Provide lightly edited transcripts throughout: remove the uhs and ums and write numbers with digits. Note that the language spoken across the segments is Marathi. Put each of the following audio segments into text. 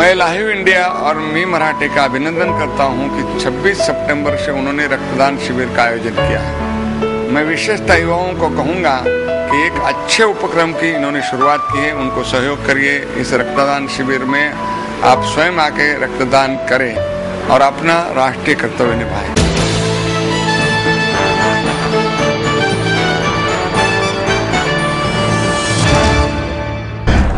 मैं लाइव इंडिया और मी मराठे का अभिनंदन करता हूं कि 26 सितंबर से उन्होंने रक्तदान शिविर का आयोजन किया है। मैं विशेषतः युवाओं को कहूंगा कि एक अच्छे उपक्रम की इन्होंने शुरुआत की है, उनको सहयोग करिए। इस रक्तदान शिविर में आप स्वयं आके रक्तदान करें और अपना राष्ट्रीय कर्तव्य निभाएं।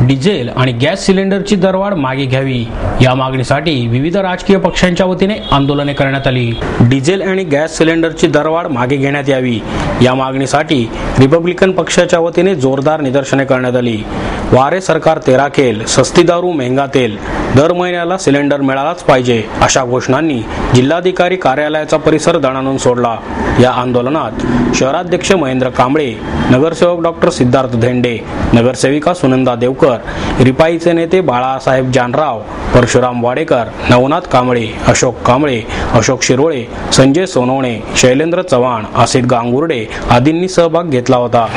डिझेल आणि गॅस सिलेंडरची दरवाढ मागे घ्यावी या मागणीसाठी विविध राजकीय पक्षांच्या वतीने आंदोलने करण्यात आली। डिझेल आणि गॅस सिलेंडरची दरवाढ मागे घेण्यात यावी या मागणीसाठी रिपब्लिकन पक्षाच्या वतीने जोरदार निदर्शने करण्यात आली। वारे सरकार तेरा खेल, सस्ती दारू महंगा तेल, दर महिन्याला सिलेंडर मिळालाच पाहिजे अशा घोषणांनी जिल्हाधिकारी कार्यालयाचा परिसर दणाणून सोडला। या आंदोलनात शहराध्यक्ष महेंद्र कांबळे, नगरसेवक डॉक्टर सिद्धार्थ धेंडे, नगरसेविका सुनंदा देवकर, रिपाईचे नेते बाळासाहेब जानराव, परशुराम वाडेकर, नवनाथ कांबळे, अशोक कांबळे, अशोक शिरोळे, संजय सोनवणे, शैलेंद्र चव्हाण, आसित गांगुर्डे आदींनी सहभाग घेतला होता।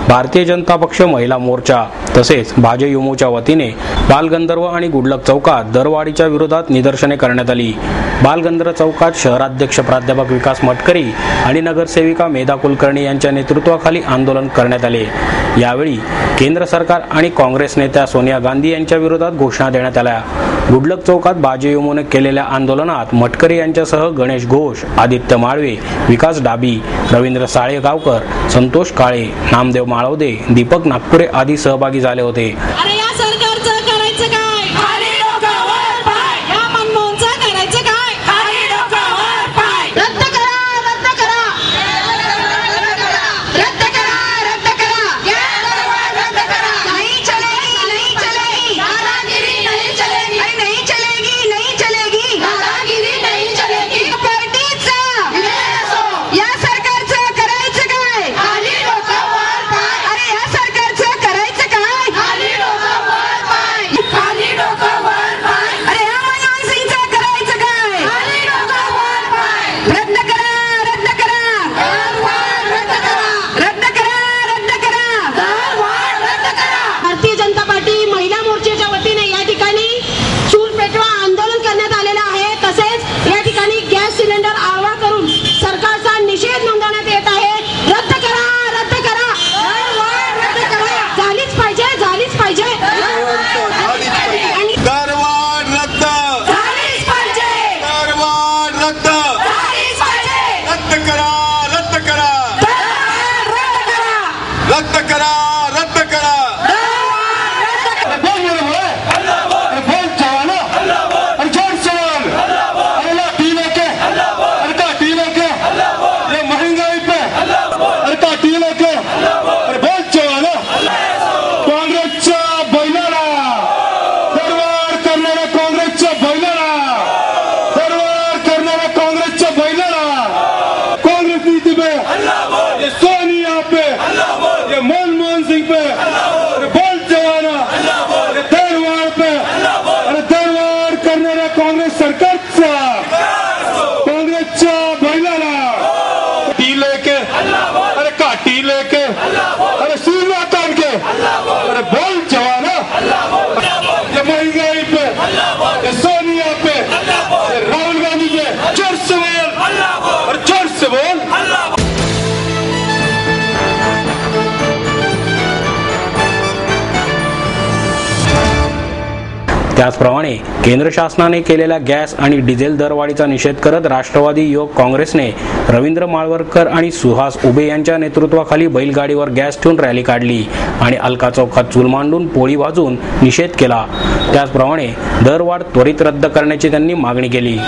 भारतीय जनता पक्ष महिला मोर्चा तसेच भाजयुमोच्या वतीने बालगंधर्व आणि गुडलक चौकात दरवाढीच्या विरोधात निदर्शने करण्यात आली। बालगंधर्व चौकात शहराध्यक्ष प्राध्यापक विकास मटकरी आणि नगरसेविका मेधा कुलकर्णी यांच्या नेतृत्वाखाली आंदोलन करण्यात आले। यावेळी केंद्र सरकार आणि काँग्रेस नेत्या सोनिया गांधी यांच्या विरोधात घोषणा देण्यात आल्या। गुडलक चौकात भाजयुमोने केलेल्या आंदोलनात मटकरी यांच्यासह गणेश घोष, आदित्य माळवे, विकास डाबी, रवींद्र साळेगावकर, संतोष काळे, नामदेव माळवदे, दीपक नागपुरे आदी सहभागी झाले होते। अरे या सरकारचं करायचं काय? खाली डोकावर पाय। या मनमोहनचं करायचं काय? खाली डोकावर पाय। रद्द करा, रद्द करा, रद्द करा, रद्द करा, या दरवाढ रद्द करा। नहीं चलेगी, नहीं चलेगी, दादागिरी नहीं चलेगी, नहीं चलेगी, नहीं चलेगी, दादागिरी नहीं चलेगी। पार्टीचा या सरकारचं करायचं काय? खाली डोकावर पाय। अरे या सरकारचं करायचं काय? खाली डोकावर पाय, खाली डोकावर पाय। अरे या मनमोहन सिंगचं करायचं काय? खाली डोकावर पाय। रद्द करा, रद्द करा, दरवाढ रद्द करा, रद्द करा, रद्द करा, दरवाढ रद्द करा। भारतीय जनता पार्टी महिला मोर्चाच्या वतीने या ठिकाणी चूल पेटवा आंदोलन करण्यात आलेलं आहे। तसेच या ठिकाणी गॅस सिलेंडर आळवा करून सरकारचा निषेध नोंदवण्यात येत आहे। रद्द करा, रद्द करा, दरवाढ रद्द करा, झालीच पाहिजे, झालीच पाहिजे, आणि दरवाढ रद्द झालीच पाहिजे, दरवाढ रद्द झालीच पाहिजे, रद्द करा, रद्द करा, दरवाढ रद्द करा, रद्द करा, रद्द करा। सोनिया पे, ये मनमोहन त्याचप्रमाणे केंद्र शासनाने केलेल्या गॅस आणि डिझेल दरवाढीचा निषेध करत राष्ट्रवादी युवक काँग्रेसने रवींद्र माळवरकर आणि सुहास उबे यांच्या नेतृत्वाखाली बैलगाडीवर गॅस ठेवून रॅली काढली आणि अलका चौकात चूल मांडून पोळी वाजवून निषेध केला. त्याचप्रमाणे दरवाढ त्वरित रद्द करण्याची त्यांनी मागणी केली.